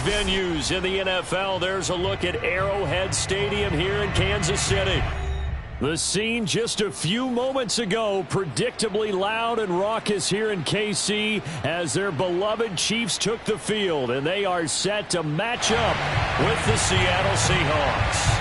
Venues in the NFL. There's a look at Arrowhead Stadium here in Kansas City. The scene just a few moments ago, predictably loud and raucous here in KC as their beloved Chiefs took the field, and they are set to match up with the Seattle Seahawks.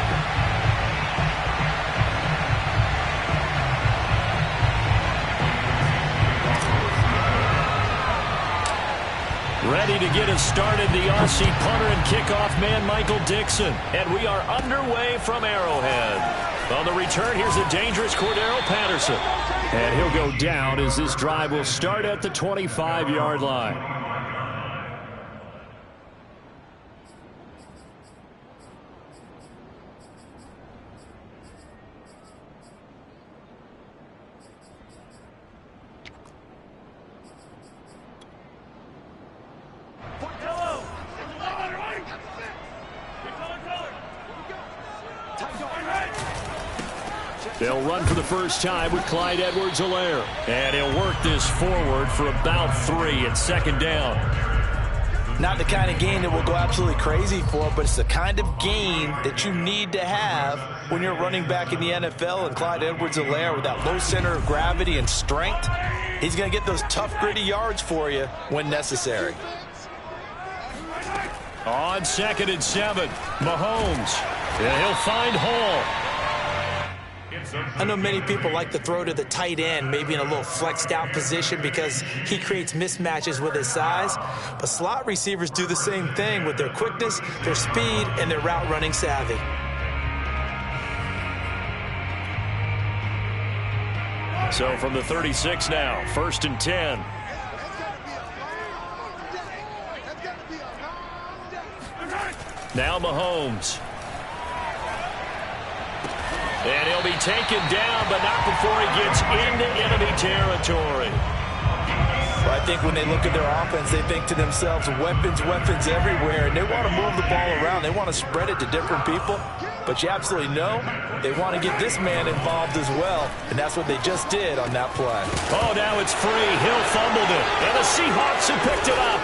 Ready to get us started, the Aussie punter and kickoff man, Michael Dixon. And we are underway from Arrowhead. On the return, here's a dangerous Cordero Patterson. And he'll go down as this drive will start at the 25-yard line. They'll run for the first time with Clyde Edwards-Helaire. And he'll work this forward for about 3 at second down. Not the kind of game that we'll go absolutely crazy for, but it's the kind of game that you need to have when you're running back in the NFL. And Clyde Edwards-Helaire, with that low center of gravity and strength, he's going to get those tough, gritty yards for you when necessary. On 2nd and 7, Mahomes. And he'll find Hall. I know many people like to throw to the tight end, maybe in a little flexed out position because he creates mismatches with his size. But slot receivers do the same thing with their quickness, their speed, and their route running savvy. So from the 36 now, 1st and 10. Now Mahomes. And he'll be taken down, but not before he gets into enemy territory. Well, I think when they look at their offense, they think to themselves, weapons, weapons everywhere, and they want to move the ball around. They want to spread it to different people, but you absolutely know they want to get this man involved as well, and that's what they just did on that play. Oh, now it's free. Hill fumbled it, and the Seahawks have picked it up.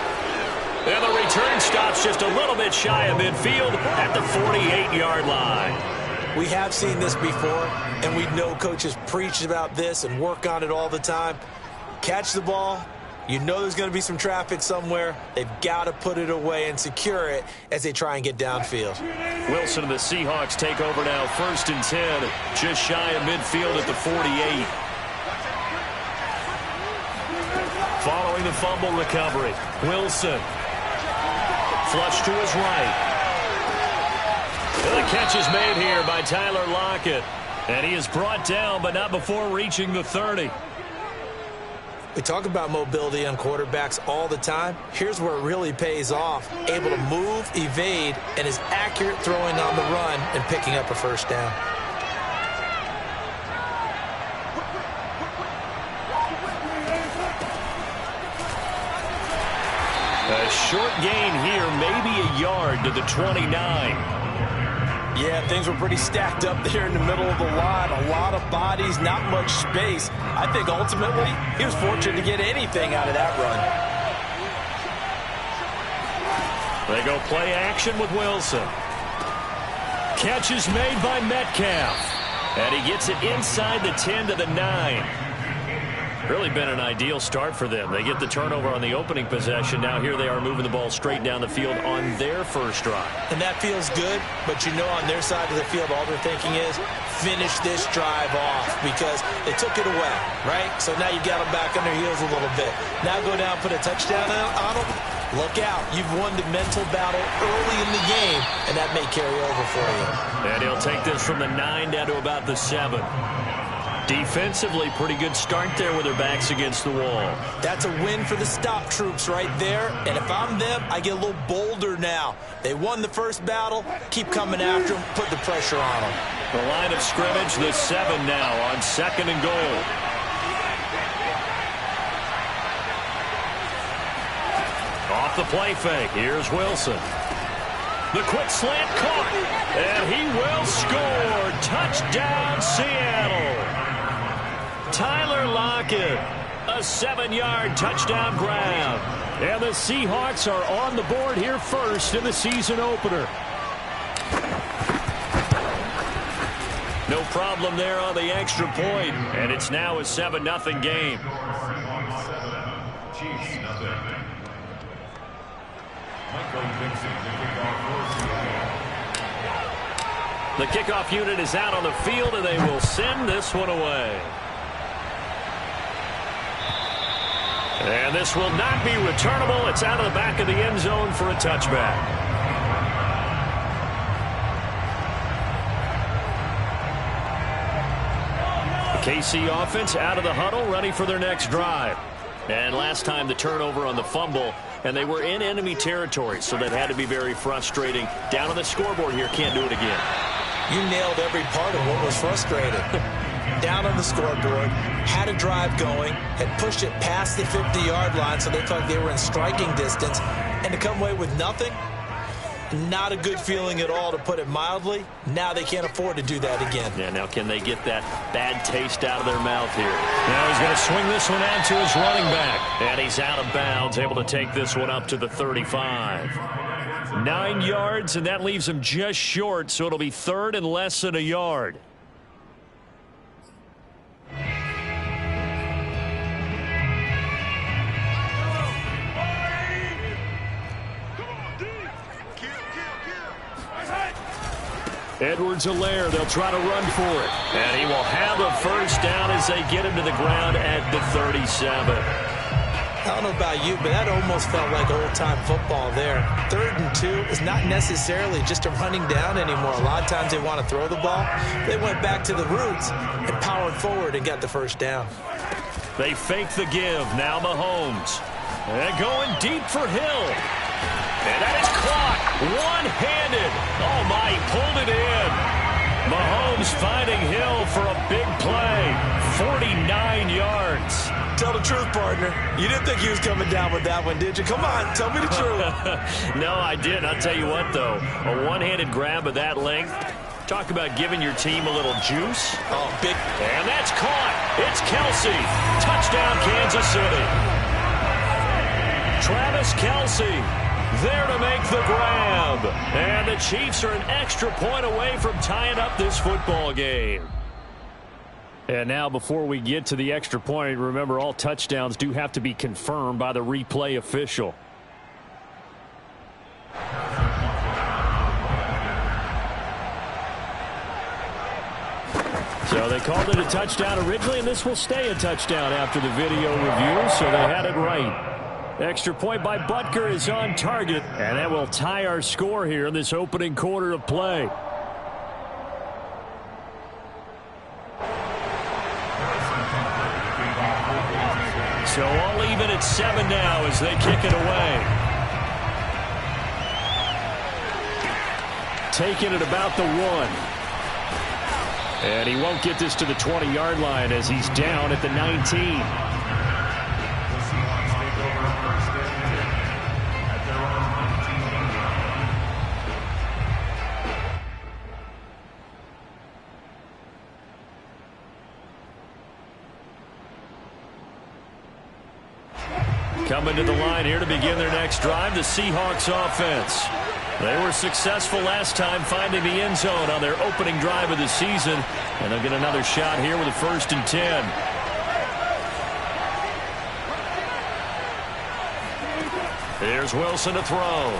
And the return stops just a little bit shy of midfield at the 48-yard line. We have seen this before, and we know coaches preach about this and work on it all the time. Catch the ball. You know there's going to be some traffic somewhere. They've got to put it away and secure it as they try and get downfield. Wilson and the Seahawks take over now, 1st and 10, just shy of midfield at the 48. Following the fumble recovery, Wilson. Flush to his right. The catch is made here by Tyler Lockett. And he is brought down, but not before reaching the 30. We talk about mobility on quarterbacks all the time. Here's where it really pays off. Able to move, evade, and is accurate throwing on the run and picking up a first down. A short gain here, maybe a yard to the 29. Yeah, things were pretty stacked up there in the middle of the line. A lot of bodies, not much space. I think ultimately he was fortunate to get anything out of that run. They go play action with Wilson. Catch is made by Metcalf. And he gets it inside the 10 to the 9. Really been an ideal start for them. They get the turnover on the opening possession. Now here they are moving the ball straight down the field on their first drive. And that feels good, but you know on their side of the field, all they're thinking is finish this drive off because they took it away, right? So now you got them back on their heels a little bit. Now go down, put a touchdown on them. Look out. You've won the mental battle early in the game, and that may carry over for you. And he'll take this from the 9 down to about the 7. Defensively, pretty good start there with their backs against the wall. That's a win for the stop troops right there. And if I'm them, I get a little bolder now. They won the first battle. Keep coming after them. Put the pressure on them. The line of scrimmage, the 7 now on 2nd and goal. Off the play fake. Here's Wilson. The quick slant caught. And he will score. Touchdown, Seattle. Tyler Lockett, a 7-yard touchdown grab. And the Seahawks are on the board here first in the season opener. No problem there on the extra point. And it's now a 7-0 game. The kickoff unit is out on the field, and they will send this one away. And this will not be returnable. It's out of the back of the end zone for a touchback. The KC offense out of the huddle, ready for their next drive. And last time the turnover on the fumble, and they were in enemy territory, so that had to be very frustrating. Down on the scoreboard here, can't do it again. You nailed every part of what was frustrating. Down on the scoreboard, had a drive going, had pushed it past the 50-yard line so they felt like they were in striking distance, and to come away with nothing, not a good feeling at all, to put it mildly. Now they can't afford to do that again. Yeah, now can they get that bad taste out of their mouth here? Now he's going to swing this one out to his running back, and he's out of bounds, able to take this one up to the 35. 9 yards, and that leaves him just short, so it'll be 3rd and less than a yard. Edwards-Helaire, they'll try to run for it. And he will have a first down as they get him to the ground at the 37. I don't know about you, but that almost felt like old-time football there. 3rd and 2 is not necessarily just a running down anymore. A lot of times they want to throw the ball. They went back to the roots and powered forward and got the first down. They fake the give. Now Mahomes. And going deep for Hill. And that is caught. One-handed. Oh, my, he pulled it in. Mahomes finding Hill for a big play. 49 yards. Tell the truth, partner. You didn't think he was coming down with that one, did you? Come on, tell me the truth. No, I didn't. I'll tell you what, though. A one-handed grab of that length. Talk about giving your team a little juice. Oh, big. And that's caught. It's Kelce. Touchdown, Kansas City. Travis Kelce there to make the grab. And the Chiefs are an extra point away from tying up this football game. And now before we get to the extra point, remember all touchdowns do have to be confirmed by the replay official. So they called it a touchdown originally, and this will stay a touchdown after the video review, so they had it right. Extra point by Butker is on target, and that will tie our score here in this opening quarter of play. So all even at 7 now as they kick it away. Taking it about the 1. And he won't get this to the 20-yard line as he's down at the 19. Coming to the line here to begin their next drive, the Seahawks offense. They were successful last time finding the end zone on their opening drive of the season, and they'll get another shot here with a 1st and 10. Here's Wilson to throw.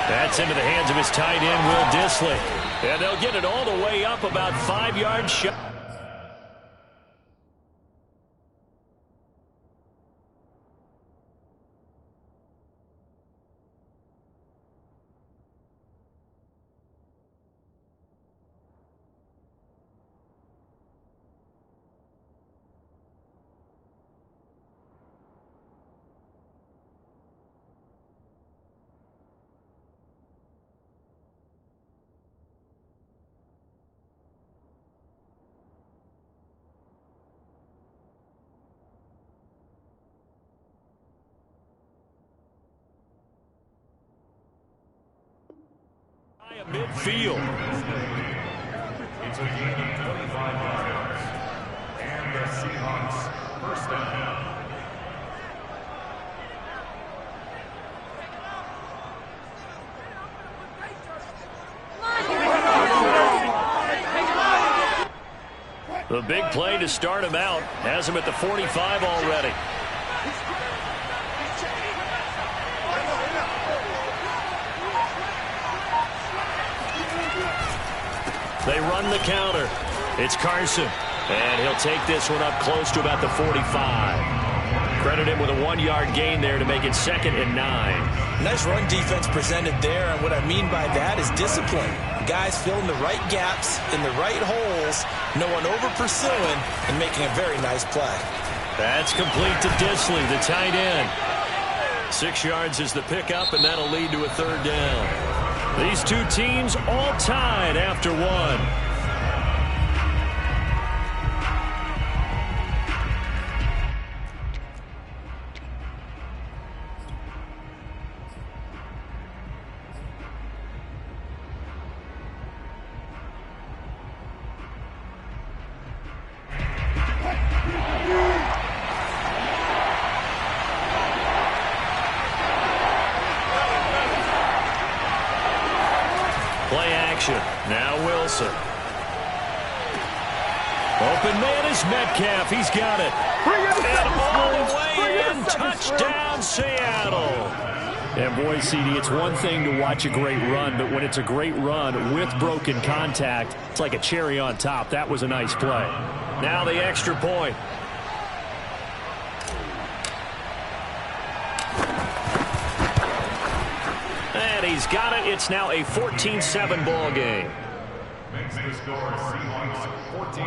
That's into the hands of his tight end, Will Dissly. And they'll get it all the way up about 5 yards shy. Midfield. It's a gain of 25 yards. And the Seahawks first down. The big play to start him out has him at the 45 already. They run the counter. It's Carson. And he'll take this one up close to about the 45. Credit him with a 1-yard gain there to make it 2nd and 9. Nice run defense presented there, and what I mean by that is discipline. Guys filling the right gaps in the right holes, no one over pursuing, and making a very nice play. That's complete to Dissly, the tight end. 6 yards is the pickup, and that'll lead to a 3rd down. These two teams all tied after one. Play action. Now Wilson. Open man is Metcalf. He's got it. And all the way in. Touchdown, Seattle. And boy, CD, it's one thing to watch a great run, but when it's a great run with broken contact, it's like a cherry on top. That was a nice play. Now the extra point. And he's got it. It's now a 14-7 ball game. Makes the score Seahawks 14,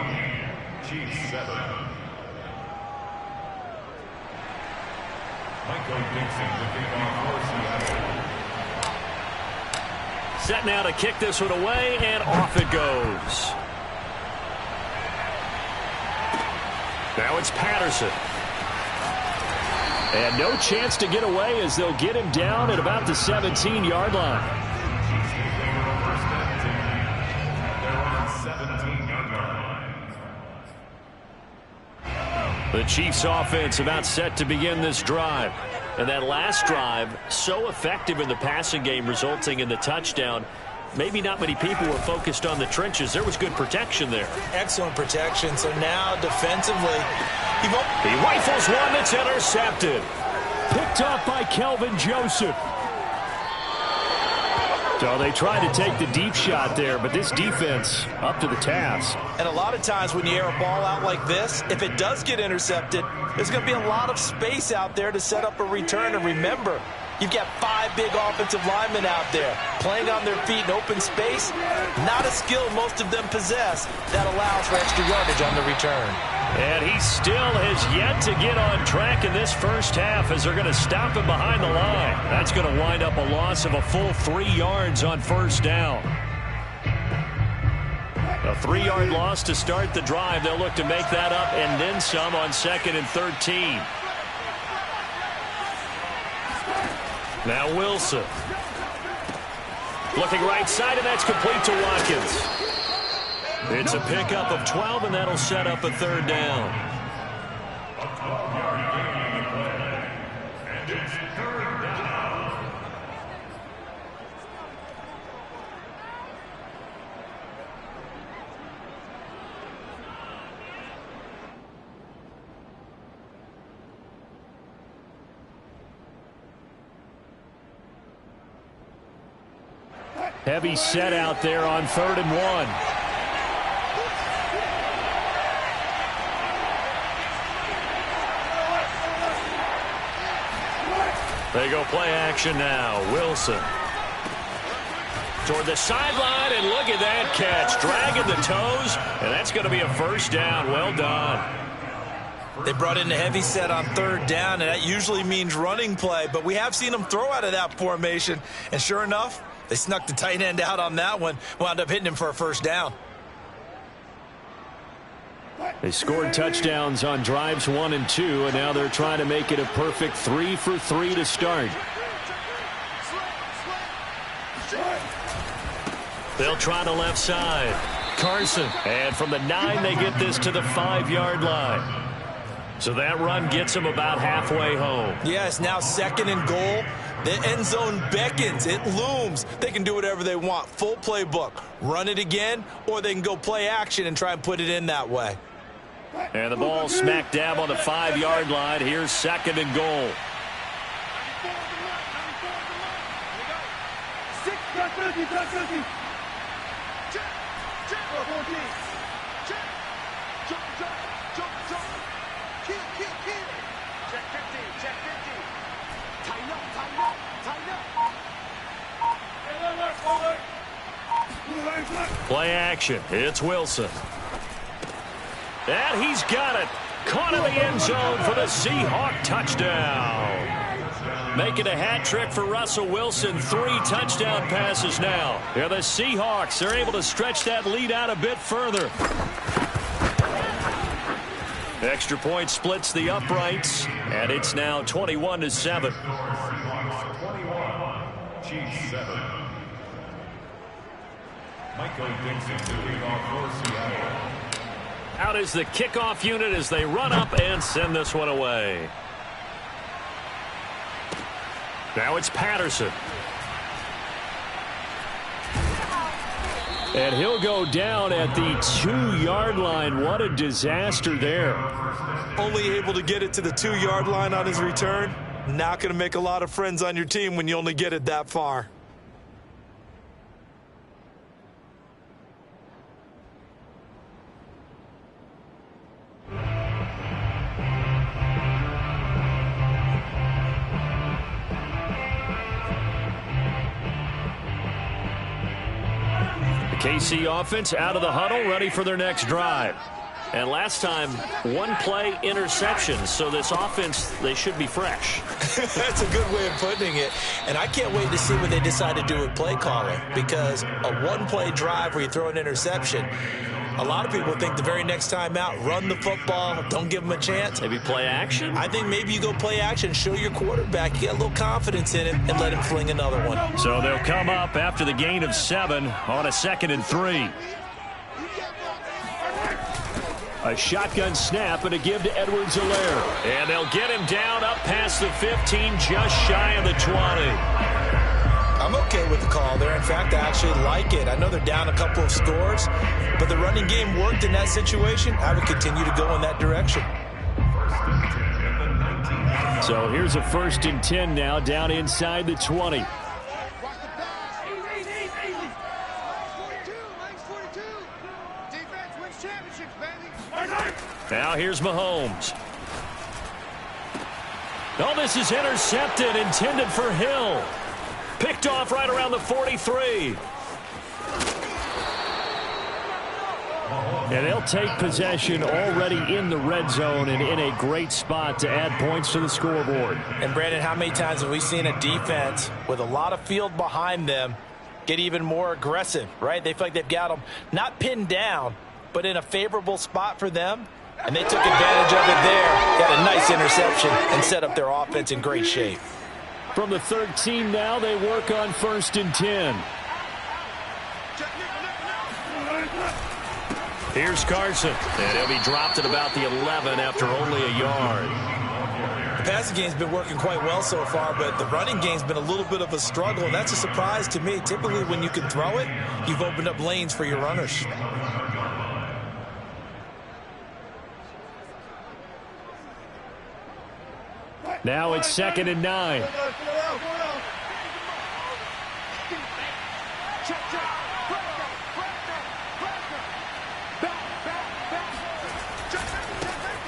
Chiefs 7. Michael Dixon to kick off for Seattle. Set now to kick this one away, and off it goes. Now it's Patterson. And no chance to get away as they'll get him down at about the 17-yard line. The Chiefs offense about set to begin this drive. And that last drive, so effective in the passing game, resulting in the touchdown. Maybe not many people were focused on the trenches. There was good protection there. Excellent protection. So now defensively, he rifles one that's intercepted. Picked off by Kelvin Joseph. So they tried to take the deep shot there, but this defense up to the task. And a lot of times when you air a ball out like this, if it does get intercepted, there's going to be a lot of space out there to set up a return. And remember, you've got 5 big offensive linemen out there playing on their feet in open space. Not a skill most of them possess that allows for extra yardage on the return. And he still has yet to get on track in this first half as they're going to stop him behind the line. That's going to wind up a loss of a full 3 yards on first down. A 3-yard loss to start the drive. They'll look to make that up and then some on 2nd and 13. Now Wilson. Looking right side, and that's complete to Watkins. It's a pickup of 12, and that'll set up a 3rd down. A 12-yard gain on the play. And it's 3rd down. Heavy set out there on 3rd and 1. They go play action now. Wilson toward the sideline, and look at that catch. Dragging the toes, and that's going to be a first down. Well done. They brought in the heavy set on 3rd down, and that usually means running play, but we have seen them throw out of that formation, and sure enough, they snuck the tight end out on that one, wound up hitting him for a first down. They scored touchdowns on drives 1 and 2, and now they're trying to make it a perfect 3 for 3 to start. They'll try the left side. Carson. And from the 9, they get this to the 5-yard line. So that run gets them about halfway home. Yes, now 2nd and goal. The end zone beckons. It looms. They can do whatever they want. Full playbook. Run it again, or they can go play action and try and put it in that way. And the ball smack dab on the 5-yard line. Here's 2nd and goal. Play action. It's Wilson. And he's got it. Caught in the end zone for the Seahawk touchdown. Making a hat trick for Russell Wilson. 3 touchdown passes now. Yeah, the Seahawks are able to stretch that lead out a bit further. Extra point splits the uprights, and it's now 21-7. 21, Chiefs 7. Michael Dixon to kick off for Seattle. Out is the kickoff unit as they run up and send this one away. Now it's Patterson. And he'll go down at the 2-yard line. What a disaster there. Only able to get it to the 2-yard line on his return. Not going to make a lot of friends on your team when you only get it that far. KC offense out of the huddle, ready for their next drive. And last time, 1-play interception, so this offense, they should be fresh. That's a good way of putting it. And I can't wait to see what they decide to do with play calling, because a 1-play drive where you throw an interception, a lot of people think the very next time out, run the football, don't give them a chance. Maybe play action? I think maybe you go play action, show your quarterback, you got a little confidence in him, and let him fling another one. So they'll come up after the gain of 7 on a 2nd and 3. A shotgun snap and a give to Edwards-Helaire. And they'll get him down up past the 15, just shy of the 20. I'm okay with the call there. In fact, I actually like it. I know they're down a couple of scores, but the running game worked in that situation. I would continue to go in that direction. So here's a 1st and 10 now, down inside the 20. Now here's Mahomes. Oh, this is intercepted, intended for Hill. Picked off right around the 43. And they'll take possession already in the red zone and in a great spot to add points to the scoreboard. And, Brandon, how many times have we seen a defense with a lot of field behind them get even more aggressive, right? They feel like they've got them not pinned down, but in a favorable spot for them. And they took advantage of it there. Got a nice interception and set up their offense in great shape. From the 13 now, they work on 1st and 10. Here's Carson. And he'll be dropped at about the 11 after only a yard. The passing game's been working quite well so far, but the running game's been a little bit of a struggle, and that's a surprise to me. Typically, when you can throw it, you've opened up lanes for your runners. Now it's 2nd and 9.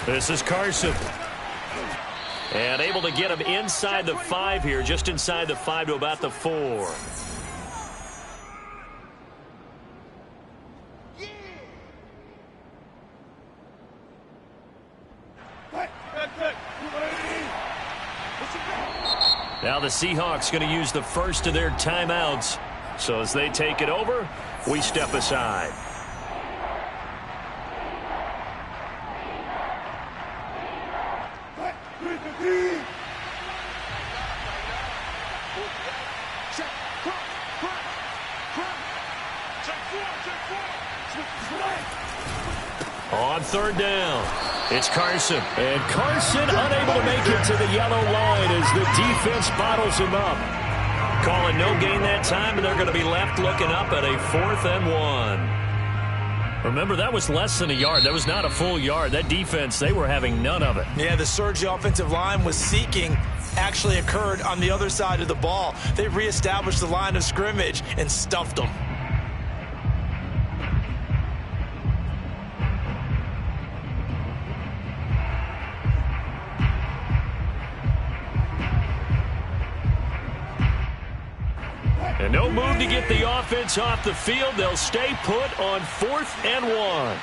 This is Carson. And able to get him inside the 5 here, just inside the 5 to about the 4. Now the Seahawks going to use the first of their timeouts. So as they take it over, we step aside. On third down, it's Carson. And Carson unable to make it to the yellow line as the defense bottles him up. Calling no gain that time, and they're going to be left looking up at a 4th and 1. Remember, that was less than a yard. That was not a full yard. That defense, they were having none of it. Yeah, the surge the offensive line was seeking actually occurred on the other side of the ball. They reestablished the line of scrimmage and stuffed them. And no move to get the offense off the field. They'll stay put on 4th and 1.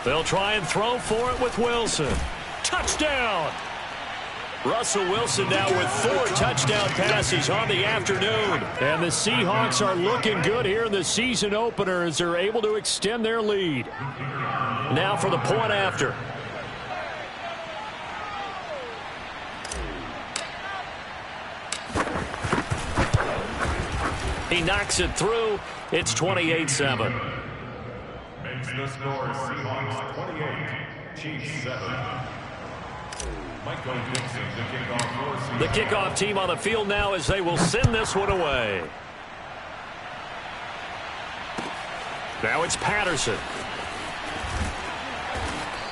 They'll try and throw for it with Wilson. Touchdown! Russell Wilson now with 4 touchdown passes on the afternoon. And the Seahawks are looking good here in the season opener as they're able to extend their lead. Now for the point after. He knocks it through. It's 28-7. Makes the score Seahawks 28, Chiefs 7. Michael Dixon, the kickoff for Seahawks. The kickoff team on the field now as they will send this one away. Now it's Patterson.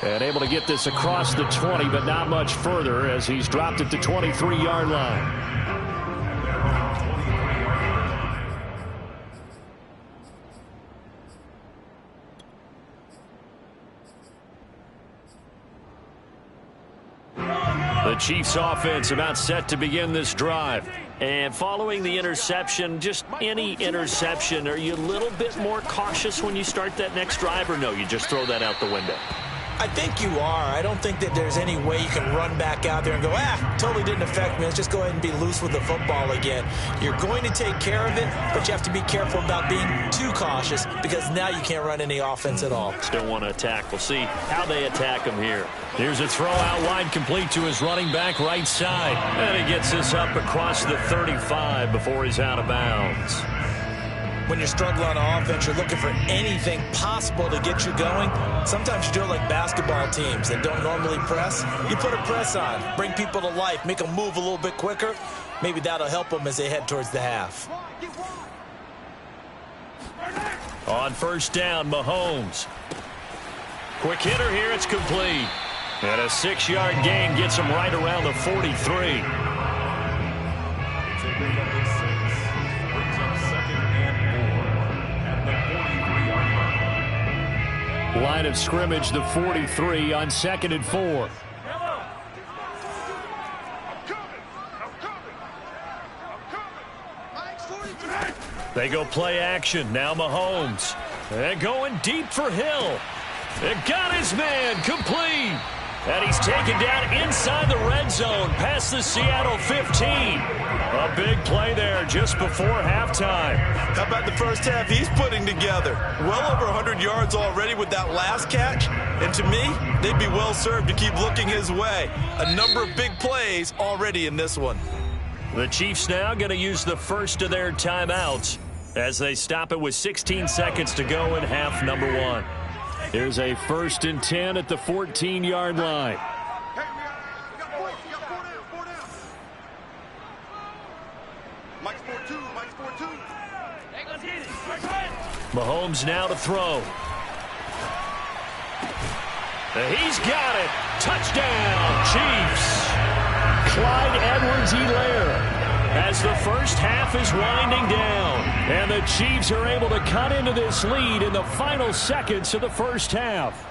And able to get this across the 20, but not much further as he's dropped it to 23-yard line. The Chiefs offense about set to begin this drive. And following the interception, just any interception, are you a little bit more cautious when you start that next drive, or no, you just throw that out the window? I think you are. I don't think that there's any way you can run back out there and go, totally didn't affect me. Let's just go ahead and be loose with the football again. You're going to take care of it, but you have to be careful about being too cautious because now you can't run any offense at all. Still want to attack. We'll see how they attack him here. Here's a throw out wide, complete to his running back right side. And he gets this up across the 35 before he's out of bounds. When you're struggling on offense, you're looking for anything possible to get you going. Sometimes you do it like basketball teams that don't normally press. You put a press on, bring people to life, make them move a little bit quicker. Maybe that'll help them as they head towards the half. On first down, Mahomes. Quick hitter here, it's complete. And a 6-yard gain gets him right around the 43. Line of scrimmage, the 43 on 2nd and 4. They go play action. Now Mahomes. And going deep for Hill. And got his man complete. And he's taken down inside the red zone past the Seattle 15. A big play there just before halftime. How about the first half he's putting together? Well over 100 yards already with that last catch. And to me, they'd be well served to keep looking his way. A number of big plays already in this one. The Chiefs now going to use the first of their timeouts as they stop it with 16 seconds to go in half number 1. Here's a 1st and 10 at the 14-yard line. Mahomes now to throw. He's got it. Touchdown, Chiefs. Clyde Edwards-Helaire as the first half is winding down. And the Chiefs are able to cut into this lead in the final seconds of the first half.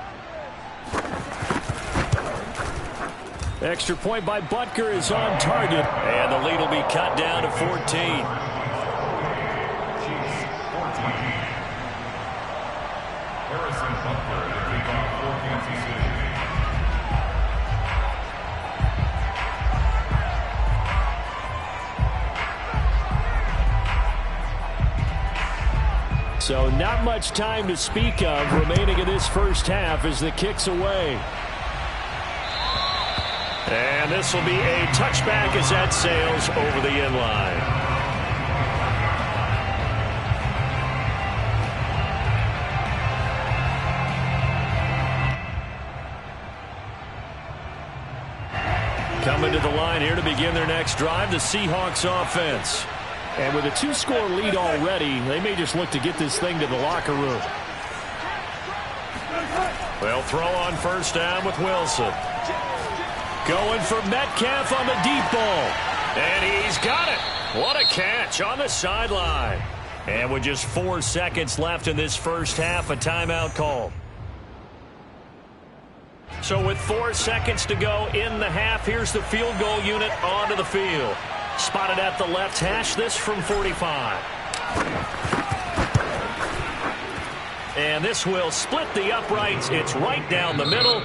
Extra point by Butker is on target. And the lead will be cut down to 14. Harrison Butker to kick off for Kansas City. So not much time to speak of remaining in this first half as the kick's away. And this will be a touchback as that sails over the end line. Coming to the line here to begin their next drive, the Seahawks offense. And with a 2-score lead already, they may just look to get this thing to the locker room. They'll throw on first down with Wilson. Going for Metcalf on the deep ball. And he's got it. What a catch on the sideline. And with just 4 seconds left in this first half, a timeout called. So with 4 seconds to go in the half, here's the field goal unit onto the field. Spotted at the left hash, this from 45. And this will split the uprights. It's right down the middle.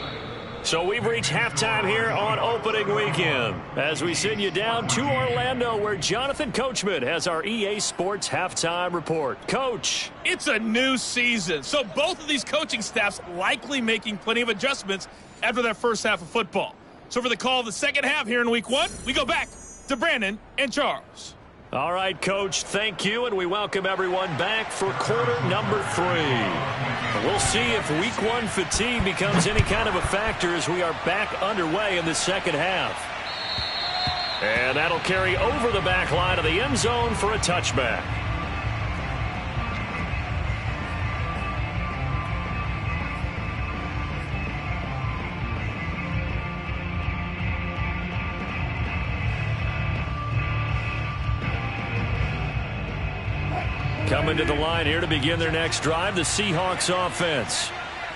So we've reached halftime here on opening weekend as we send you down to Orlando where Jonathan Coachman has our EA Sports halftime report. Coach. It's a new season, so both of these coaching staffs likely making plenty of adjustments after that first half of football. So for the call of the second half here in week 1, we go back to Brandon and Charles. All right, Coach, thank you, and we welcome everyone back for quarter number 3. We'll see if week 1 fatigue becomes any kind of a factor as we are back underway in the second half. And that'll carry over the back line of the end zone for a touchback. Coming to the line here to begin their next drive, the Seahawks offense.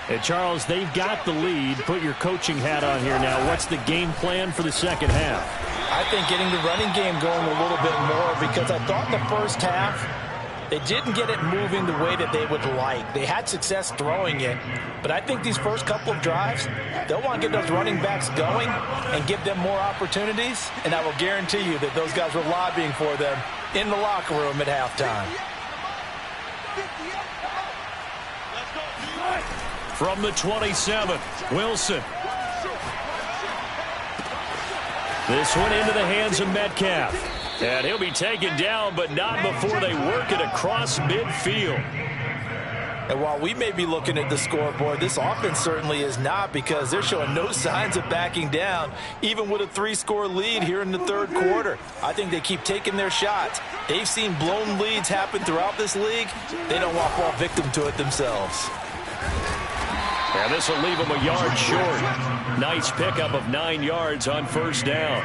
And Charles, they've got the lead. Put your coaching hat on here now. What's the game plan for the second half? I think getting the running game going a little bit more because I thought in the first half they didn't get it moving the way that they would like. They had success throwing it, but I think these first couple of drives, they'll want to get those running backs going and give them more opportunities, and I will guarantee you that those guys were lobbying for them in the locker room at halftime. From the 27, Wilson. This one into the hands of Metcalf. And he'll be taken down, but not before they work it across midfield. And while we may be looking at the scoreboard, this offense certainly is not because they're showing no signs of backing down, even with a 3-score lead here in the third quarter. I think they keep taking their shots. They've seen blown leads happen throughout this league. They don't want to fall victim to it themselves. And this will leave them a yard short. Nice pickup of 9 yards on first down.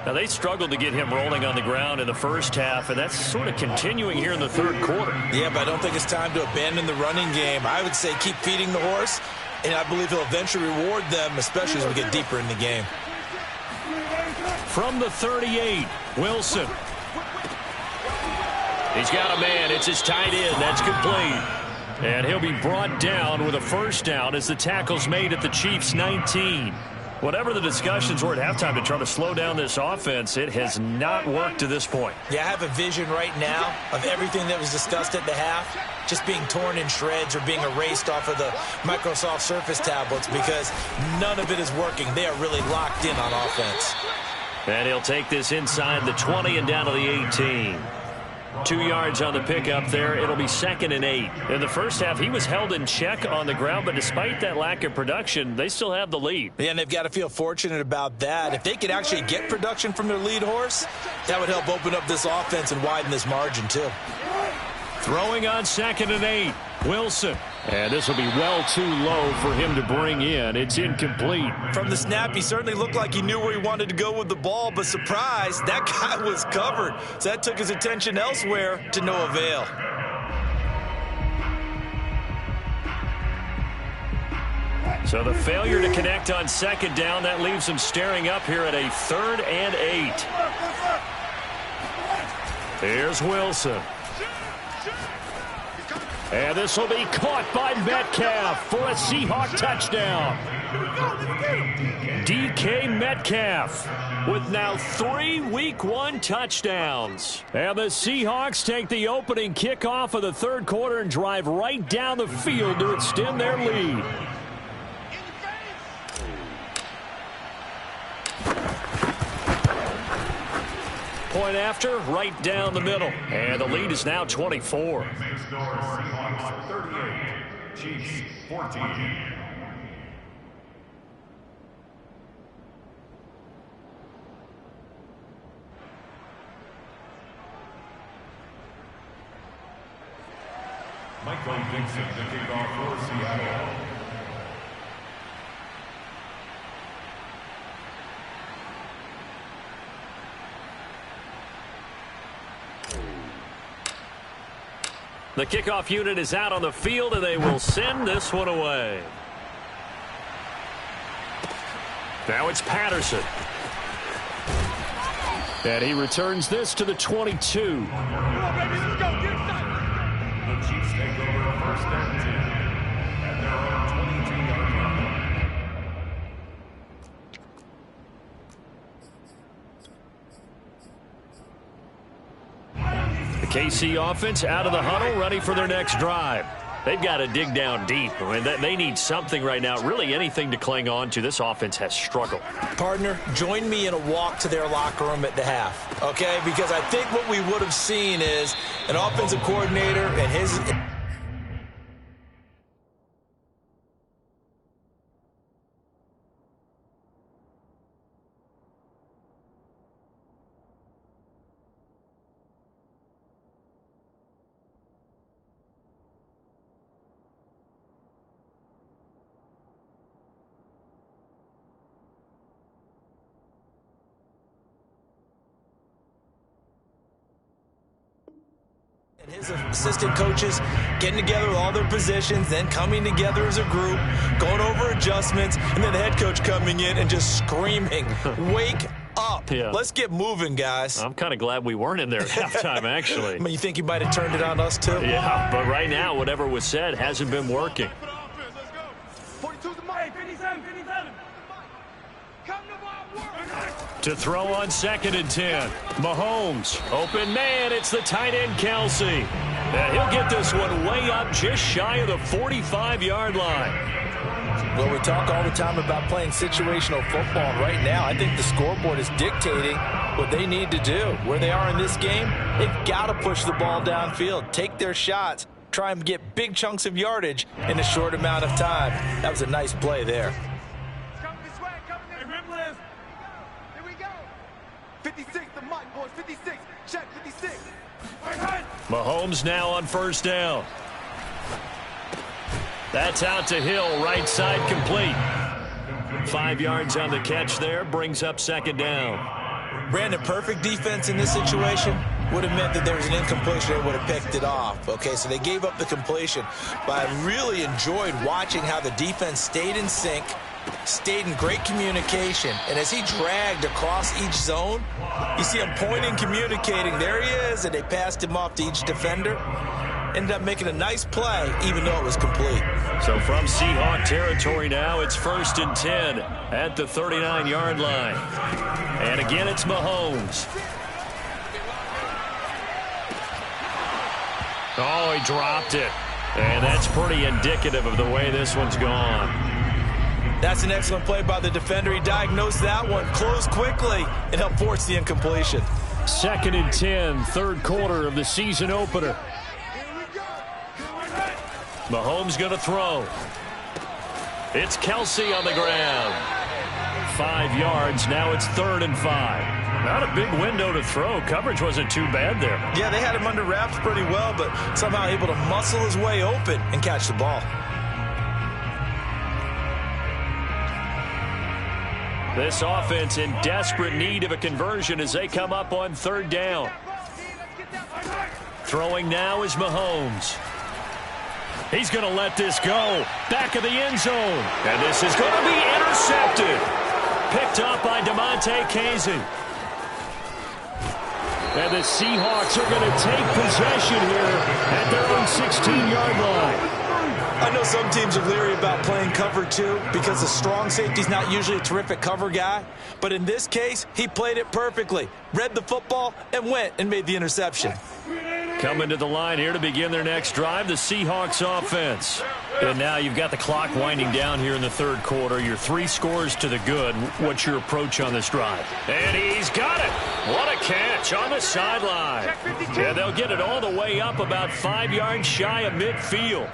Now, they struggled to get him rolling on the ground in the first half, and that's sort of continuing here in the third quarter. Yeah, but I don't think it's time to abandon the running game. I would say keep feeding the horse, and I believe he'll eventually reward them, especially as we get deeper in the game. From the 38, Wilson. He's got a man. It's his tight end. That's complete. And he'll be brought down with a first down as the tackle's made at the Chiefs' 19. Whatever the discussions were at halftime to try to slow down this offense, it has not worked to this point. Yeah, I have a vision right now of everything that was discussed at the half just being torn in shreds or being erased off of the Microsoft Surface tablets because none of it is working. They are really locked in on offense. And he'll take this inside the 20 and down to the 18. 2 yards on the pickup there. It'll be 2nd and 8. In the first half, he was held in check on the ground, but despite that lack of production, they still have the lead. Yeah, and they've got to feel fortunate about that. If they could actually get production from their lead horse, that would help open up this offense and widen this margin, too. Throwing on 2nd and 8. Wilson And this will be well too low for him to bring in. It's incomplete. From the snap, he certainly looked like he knew where he wanted to go with the ball, but surprise, that guy was covered. So that took his attention elsewhere to no avail. So the failure to connect on second down, that leaves him staring up here at a 3rd and 8. Here's Wilson. And this will be caught by Metcalf for a Seahawk touchdown. DK Metcalf with now 3 Week 1 touchdowns. And the Seahawks take the opening kickoff of the 3rd quarter and drive right down the field to extend their lead. Point after, right down the middle. And the lead is now 24. Seahawks 38, Chiefs 14. Michael Dixon to kick off for Seattle. The kickoff unit is out on the field, and they will send this one away. Now it's Patterson. And he returns this to the 22. The Chiefs take over 1st and 10 at their own 22-yard line. The KC offense out of the huddle, ready for their next drive. They've got to dig down deep. I mean, they need something right now, really anything to cling on to. This offense has struggled. Partner, join me in a walk to their locker room at the half, okay? Because I think what we would have seen is an offensive coordinator and his... his assistant coaches getting together with all their positions, then coming together as a group, going over adjustments, and then the head coach coming in and just screaming, wake up. Yeah. Let's get moving, guys. I'm kind of glad we weren't in there at halftime, actually. I mean, you think he might have turned it on us, too? Yeah, but right now, whatever was said hasn't been working. To throw on 2nd and 10. Mahomes, open man, it's the tight end Kelsey. And he'll get this one way up just shy of the 45-yard line. Well, we talk all the time about playing situational football. Right now, I think the scoreboard is dictating what they need to do. Where they are in this game, they've got to push the ball downfield, take their shots, try and get big chunks of yardage in a short amount of time. That was a nice play there. 56, the mic, boys. 56. Check, 56. Mahomes now on 1st down. That's out to Hill, right side complete. 5 yards on the catch there, brings up 2nd down. Brandon, perfect defense in this situation would have meant that there was an incompletion and would have picked it off. Okay, so they gave up the completion, but I really enjoyed watching how the defense stayed in sync, stayed in great communication, and as he dragged across each zone, you see him pointing, communicating, there he is, and they passed him off to each defender. Ended up making a nice play, even though it was complete. So from Seahawk territory now, it's 1st and 10 at the 39-yard line. And again, it's Mahomes. Oh, he dropped it. And that's pretty indicative of the way this one's gone. That's an excellent play by the defender. He diagnosed that one, closed quickly, and helped force the incompletion. 2nd and 10, 3rd quarter of the season opener. Mahomes going to throw. It's Kelsey on the ground. 5 yards. Now it's 3rd and 5. Not a big window to throw. Coverage wasn't too bad there. Yeah, they had him under wraps pretty well, but somehow able to muscle his way open and catch the ball. This offense in desperate need of a conversion as they come up on third down. Throwing now is Mahomes. He's going to let this go. Back of the end zone. And this is going to be intercepted. Picked up by DeMonte Casey. And the Seahawks are going to take possession here at their own 16-yard line. I know some teams are leery about playing cover 2 because the strong safety's not usually a terrific cover guy. But in this case, he played it perfectly. Read the football and went and made the interception. Coming to the line here to begin their next drive, the Seahawks offense. And now you've got the clock winding down here in the third quarter. You're 3 scores to the good. What's your approach on this drive? And he's got it. What a catch on the sideline. Yeah, they'll get it all the way up about 5 yards shy of midfield.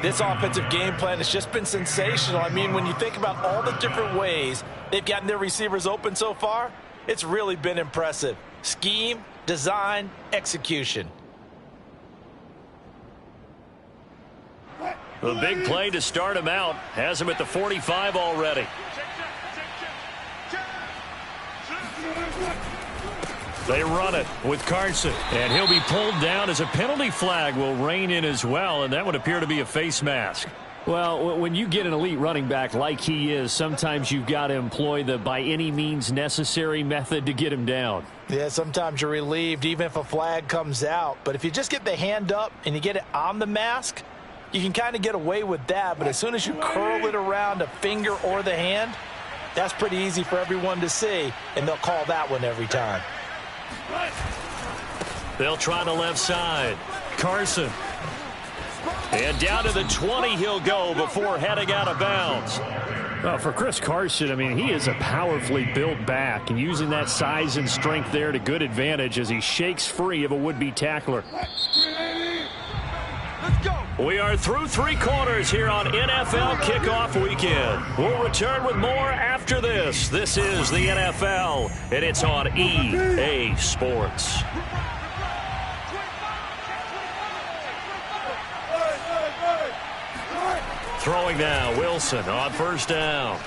This offensive game plan has just been sensational. I mean, when you think about all the different ways they've gotten their receivers open so far, it's really been impressive. Scheme, design, execution. The big play to start him out has him at the 45 already. They run it with Carson, and he'll be pulled down as a penalty flag will rein in as well, and that would appear to be a face mask. Well, when you get an elite running back like he is, sometimes you've got to employ the by any means necessary method to get him down. Yeah, sometimes you're relieved even if a flag comes out. But if you just get the hand up and you get it on the mask, you can kind of get away with that. But as soon as you curl it around a finger or the hand, that's pretty easy for everyone to see, and they'll call that one every time. They'll try the left side. Carson. And down to the 20 he'll go before heading out of bounds. Well, for Chris Carson, I mean, he is a powerfully built back, and using that size and strength there to good advantage as he shakes free of a would-be tackler. We are through 3 quarters here on NFL Kickoff Weekend. We'll return with more after this. This is the NFL, and it's on EA Sports. Throwing now, Wilson on first down.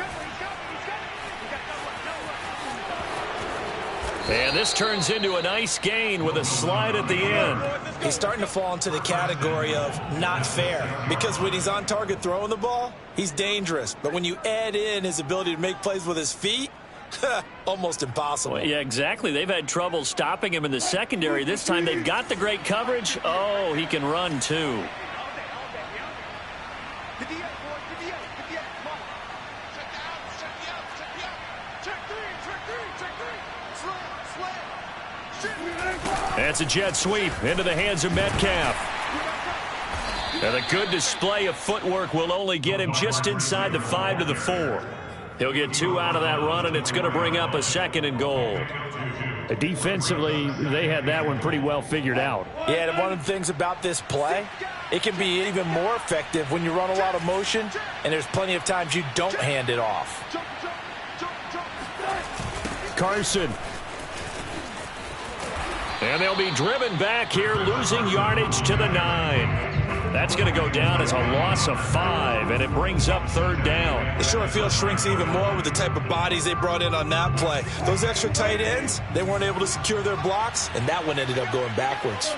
And this turns into a nice gain with a slide at the end. He's starting to fall into the category of not fair, because when he's on target throwing the ball, he's dangerous. But when you add in his ability to make plays with his feet, almost impossible. Well, yeah, exactly. They've had trouble stopping him in the secondary. This time they've got the great coverage. Oh, he can run too. That's a jet sweep into the hands of Metcalf. And a good display of footwork will only get him just inside the 5 to the 4. He'll get 2 out of that run, and it's going to bring up a 2nd and goal. Defensively, they had that one pretty well figured out. Yeah, and one of the things about this play, it can be even more effective when you run a lot of motion, and there's plenty of times you don't hand it off. Carson. And they'll be driven back here, losing yardage to the 9. That's going to go down as a loss of 5, and it brings up 3rd down. The short field shrinks even more with the type of bodies they brought in on that play. Those extra tight ends, they weren't able to secure their blocks, and that one ended up going backwards.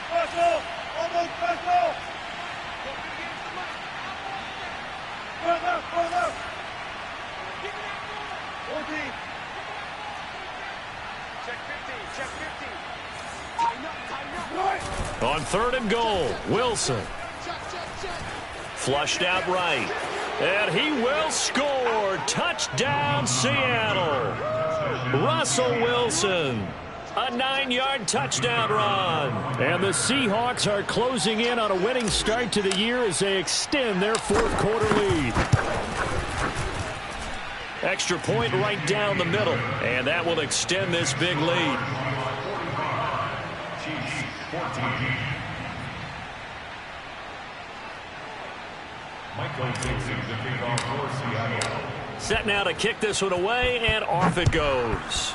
On 3rd and goal, Wilson. Flushed out right. And he will score. Touchdown, Seattle. Russell Wilson. A 9-yard touchdown run. And the Seahawks are closing in on a winning start to the year as they extend their 4th quarter lead. Extra point right down the middle. And that will extend this big lead. Set now to kick this one away, and off it goes.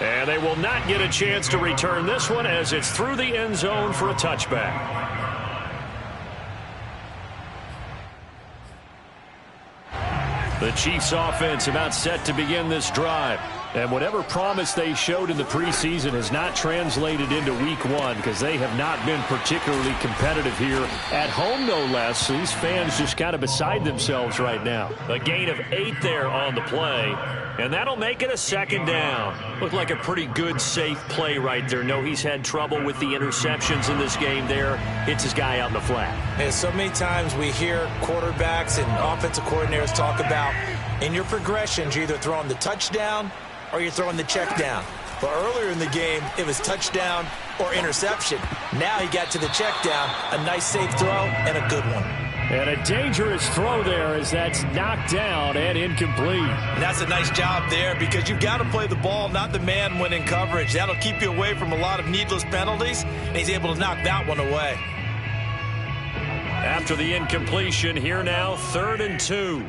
And they will not get a chance to return this one as it's through the end zone for a touchback. The Chiefs offense about set to begin this drive. And whatever promise they showed in the preseason has not translated into week one because they have not been particularly competitive here at home, no less. So these fans just kind of beside themselves right now. A gain of 8 there on the play, and that'll make it a second down. Looked like a pretty good, safe play right there. No, he's had trouble with the interceptions in this game there. Hits his guy out in the flat. And so many times we hear quarterbacks and offensive coordinators talk about in your progressions, you're either throwing the touchdown or you're throwing the check down. But earlier in the game, it was touchdown or interception. Now he got to the check down, a nice safe throw and a good one. And a dangerous throw there as that's knocked down and incomplete. And that's a nice job there because you've got to play the ball, not the man when in coverage. That'll keep you away from a lot of needless penalties, and he's able to knock that one away. After the incompletion, here now, 3rd and 2.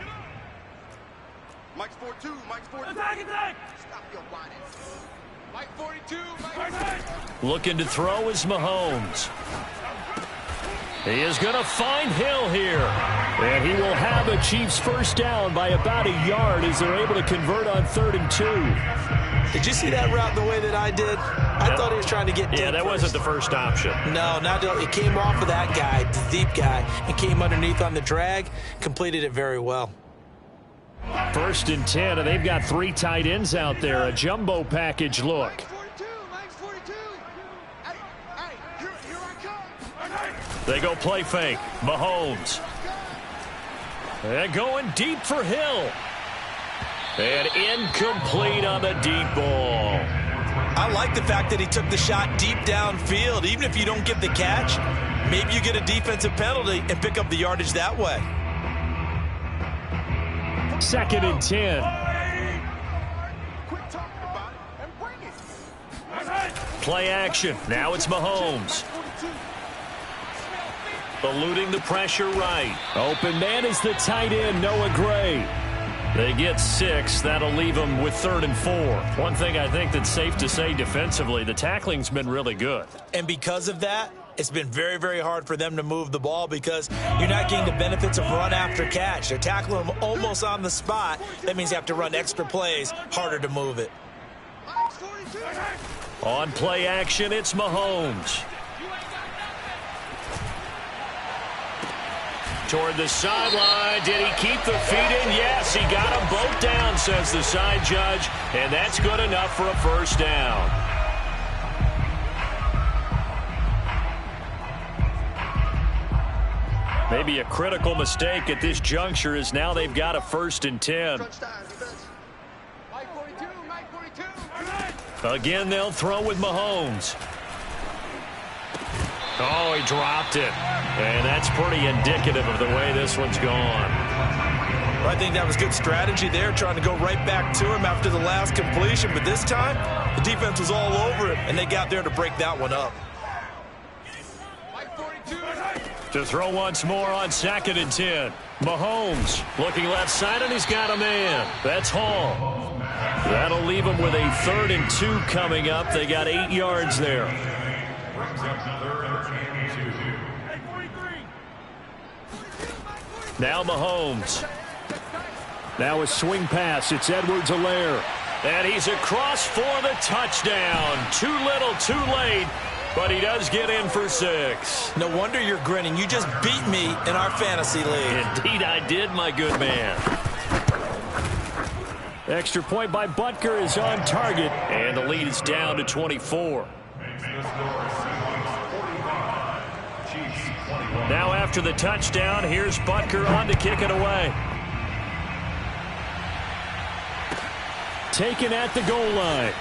Mike's 4-2. Mike's 4-2. Attack. Stop your whining. Mike 42. Mike. Looking to throw is Mahomes. He is going to find Hill here. And he will have a Chiefs first down by about a yard as they're able to convert on 3rd and 2. Did you see that route the way that I did? I thought he was trying to get deep. Yeah, that wasn't the first option. No, it came off of that guy, the deep guy, and came underneath on the drag, completed it very well. 1st and 10, and they've got 3 tight ends out there. A jumbo package look. Mike's 42. Hey, here I come. They go play fake. Mahomes. And going deep for Hill. And incomplete on the deep ball. I like the fact that he took the shot deep downfield. Even if you don't get the catch, maybe you get a defensive penalty and pick up the yardage that way. 2nd and 10. Quit talking about it and bring it. Play action. Now it's Mahomes. Eluding the pressure right. Open man is the tight end, Noah Gray. They get 6. That'll leave them with 3rd and 4. One thing I think that's safe to say defensively, the tackling's been really good. And because of that, it's been very, very hard for them to move the ball because you're not getting the benefits of run after catch. They're tackling them almost on the spot. That means you have to run extra plays, harder to move it. On play action, it's Mahomes. Toward the sideline. Did he keep the feet in? Yes, he got them both down, says the side judge. And that's good enough for a first down. Maybe a critical mistake at this juncture is now they've got a 1st and 10. Mike 42. Mike 42. Again, they'll throw with Mahomes. Oh, he dropped it. And that's pretty indicative of the way this one's gone. Well, I think that was good strategy there, trying to go right back to him after the last completion. But this time, the defense was all over it, and they got there to break that one up. Mike 42. To throw once more on 2nd and 10. Mahomes looking left side, and he's got a man. That's Hall. That'll leave him with a 3rd and 2 coming up. They got 8 yards there. Now Mahomes. Now a swing pass. It's Edwards-Helaire. And he's across for the touchdown. Too little, too late. But he does get in for 6. No wonder you're grinning. You just beat me in our fantasy league. Indeed I did, my good man. Extra point by Butker is on target. And the lead is down to 24. Now after the touchdown, here's Butker on to kick it away. Taken at the goal line.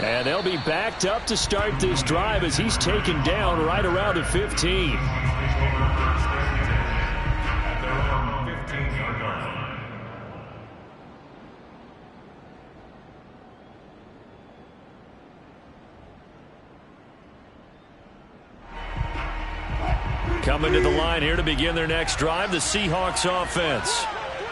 And they'll be backed up to start this drive as he's taken down right around the 15. Coming to the line here to begin their next drive, the Seahawks offense.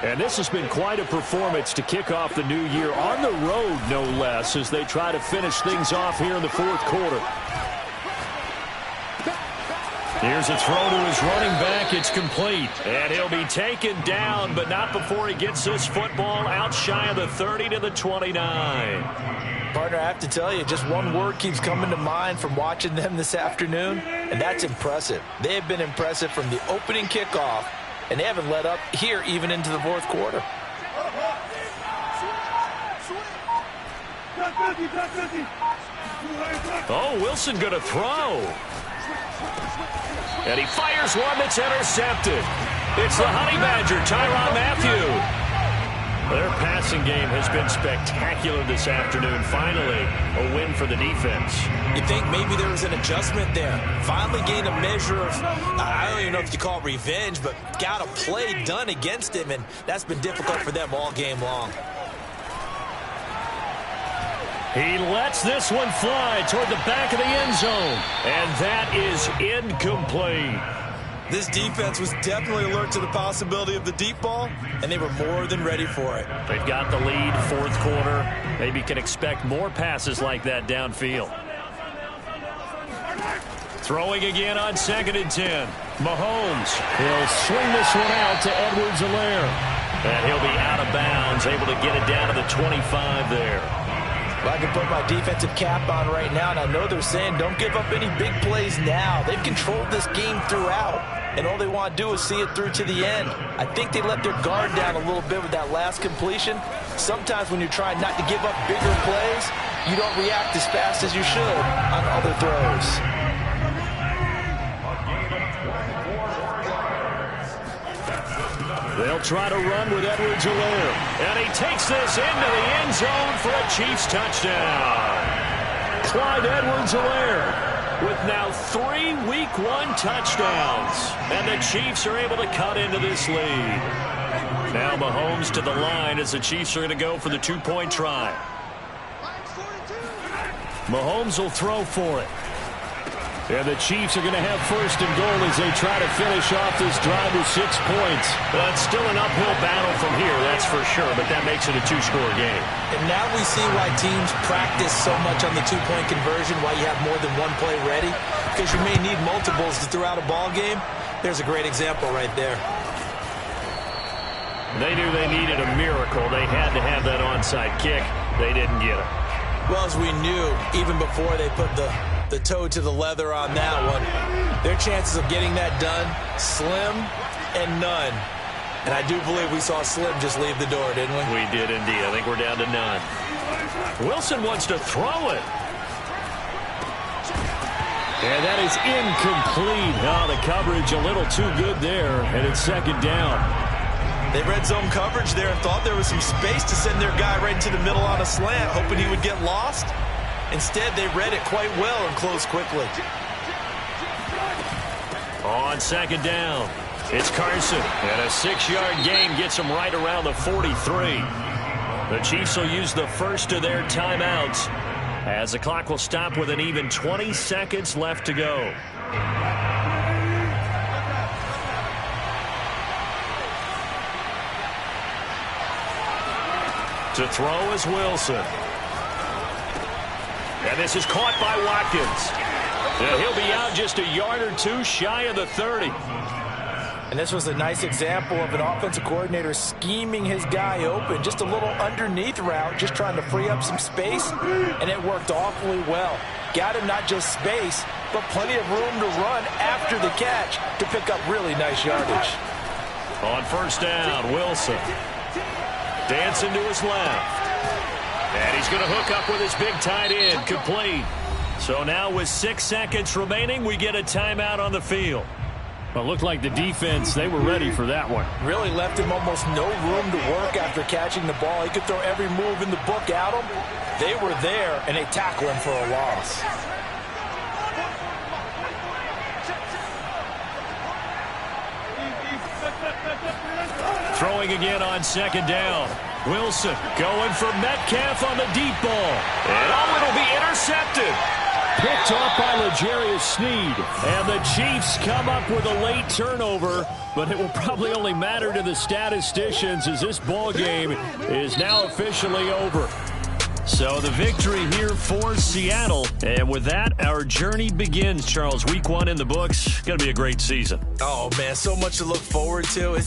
And this has been quite a performance to kick off the new year on the road, no less, as they try to finish things off here in the fourth quarter. Here's a throw to his running back. It's complete. And he'll be taken down, but not before he gets this football out shy of the 30 to the 29. Partner, I have to tell you, just one word keeps coming to mind from watching them this afternoon, and that's impressive. They have been impressive from the opening kickoff, and they haven't let up here even into the fourth quarter. Oh, Wilson going to throw. And he fires one that's intercepted. It's the Honey Badger, Tyrann Mathieu. Their passing game has been spectacular this afternoon. Finally, a win for the defense. You think maybe there was an adjustment there. Finally gained a measure of, I don't even know if you call it revenge, but got a play done against him, and that's been difficult for them all game long. He lets this one fly toward the back of the end zone, and that is incomplete. This defense was definitely alert to the possibility of the deep ball, and they were more than ready for it. They've got the lead, fourth quarter. Maybe can expect more passes like that downfield. Throwing again on 2nd and 10. Mahomes. He'll swing this one out to Edwards-Helaire. And he'll be out of bounds, able to get it down to the 25 there. Well, I can put my defensive cap on right now, and I know they're saying don't give up any big plays now. They've controlled this game throughout, and all they want to do is see it through to the end. I think they let their guard down a little bit with that last completion. Sometimes when you're trying not to give up bigger plays, you don't react as fast as you should on other throws. They'll try to run with Edwards-Helaire. And he takes this into the end zone for a Chiefs touchdown. Clyde Edwards-Helaire with now 3 Week 1 touchdowns. And the Chiefs are able to cut into this lead. Now Mahomes to the line as the Chiefs are going to go for the 2-point try. Mahomes will throw for it. And the Chiefs are going to have 1st and goal as they try to finish off this drive with 6 points. But it's still an uphill battle from here, that's for sure, but that makes it a 2-score game. And now we see why teams practice so much on the 2-point conversion, why you have more than one play ready, because you may need multiples to throw out a ball game. There's a great example right there. They knew they needed a miracle. They had to have that onside kick. They didn't get it. Well, as we knew, even before they put the toe to the leather on that one, their chances of getting that done, slim and none. And I do believe we saw Slim just leave the door, didn't we? We did indeed. I think we're down to none. Wilson wants to throw it. And that is incomplete. Oh, the coverage a little too good there, and it's 2nd down. They read zone coverage there and thought there was some space to send their guy right into the middle on a slant, hoping he would get lost. Instead, they read it quite well and closed quickly. On 2nd down, it's Carson. And a 6-yard gain gets him right around the 43. The Chiefs will use the first of their timeouts as the clock will stop with an even 20 seconds left to go. To throw is Wilson. And this is caught by Watkins. And he'll be out just a yard or two shy of the 30. And this was a nice example of an offensive coordinator scheming his guy open. Just a little underneath route, just trying to free up some space. And it worked awfully well. Got him not just space, but plenty of room to run after the catch to pick up really nice yardage. On 1st down, Wilson. Dancing to his left. And he's going to hook up with his big tight end, complete. So now with 6 seconds remaining, we get a timeout on the field. Well, it looked like the defense, they were ready for that one. Really left him almost no room to work after catching the ball. He could throw every move in the book at him. They were there, and they tackle him for a loss. Throwing again on 2nd down. Wilson going for Metcalf on the deep ball. And it'll be intercepted. picked off by L'Jarius Sneed. And the Chiefs come up with a late turnover, but it will probably only matter to the statisticians as this ball game is now officially over. So the victory here for Seattle. And with that, our journey begins, Charles. Week 1 in the books. Going to be a great season. Oh, man, so much to look forward to.